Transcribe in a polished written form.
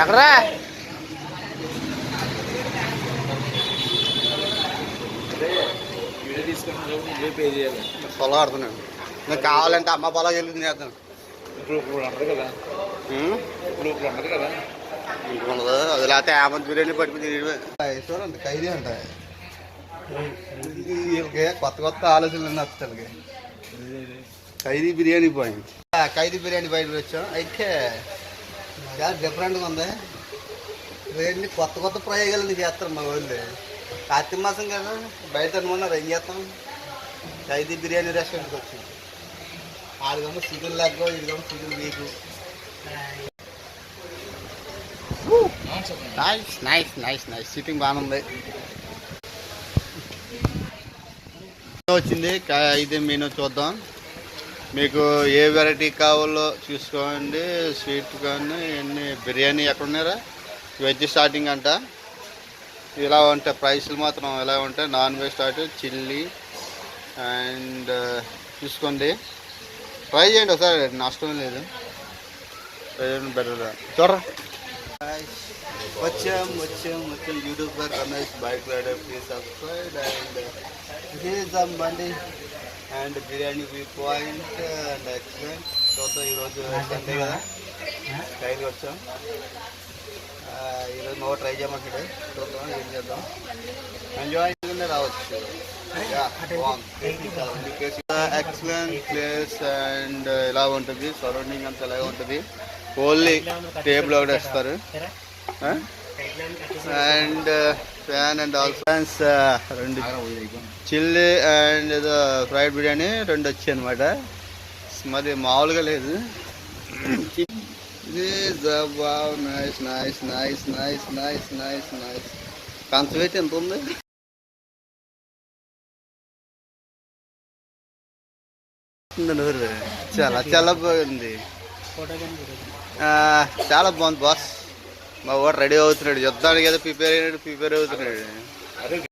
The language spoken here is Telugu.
ఎక్కడా పొలం ఆడుతున్నాను. నేను కావాలంటే అమ్మ పొలం వెళ్ళి చేస్తాను. ఉండదు అది లేకపోతే ఆమంత్ బిర్యానీ పట్టుకుని చూడండి. ఖైదీ అంట కొత్త కొత్త ఆలోచనలు నచ్చుతాయి. ఖైదీ బిర్యానీ పాయింట్. ఖైదీ బిర్యానీ పాయింట్ వచ్చాం. అయితే చాలా డిఫరెంట్గా ఉంది. రేట్ని కొత్త కొత్త ప్రయోగాలు చేస్తారు మా వాళ్ళు. కార్తీక మాసం కదా బయట అనుకున్నారు. ఏం చేస్తాం? ఖైదీ బిర్యానీ రెస్టారెంట్కి వచ్చాం. ఆడుగమ్మ చికెన్ లెగ్గో ఇదిగమ్మ చికెన్ వీకు. Nice nice nice nice. Sitting బాగుంది. వచ్చింది ఇది మెనూ చూద్దాం. మీకు ఏ వెరైటీ కావాలో చూసుకోండి. స్వీట్ కానీ ఎన్ని బిర్యానీ ఎక్కడ ఉన్నారా? వెజ్ స్టార్టింగ్ అంట. ఇలా ఉంటాయి ప్రైస్లు మాత్రం ఇలా ఉంటాయి. Non veg start chilli and చూసుకోండి. ట్రై చేయండి ఒకసారి, నష్టం లేదు. ట్రై చేయండి బెటర్. చూడరా వచ్చాం YouTuber Ramesh bike rider. Please subscribe and బండి and biryani view point and excellent. చూద్దాం ఈరోజు సండే కదా టైంకి వచ్చాం. ఈరోజు నువ్వు ట్రై చేయమంటాడు. చూద్దాం ఏం చేద్దాం. ఎంజాయ్ రావచ్చు. ఎక్సలెంట్ ప్లేస్ అండ్ ఇలా ఉంటుంది. సరౌండింగ్ అంతా ఇలాగే ఉంటుంది. ఓన్లీ టేబుల్ ఒకటి వేస్తారు and fan and all fans. రెండు చిల్లీ అండ్ ఏదో ఫ్రైడ్ బిర్యానీ రెండు వచ్చాయి అనమాట. మరి మామూలుగా లేదు. Nice nice nice nice nice nice nice. కాన్సర్వేట్ ఎంత ఉంది? చాలా చాలా బాగుంది. చాలా బాగుంది బాస్. మా వాడు రెడీ అవుతున్నాడు. యుద్ధానికి ఏదో ప్రిపేర్ అవుతున్నాడు.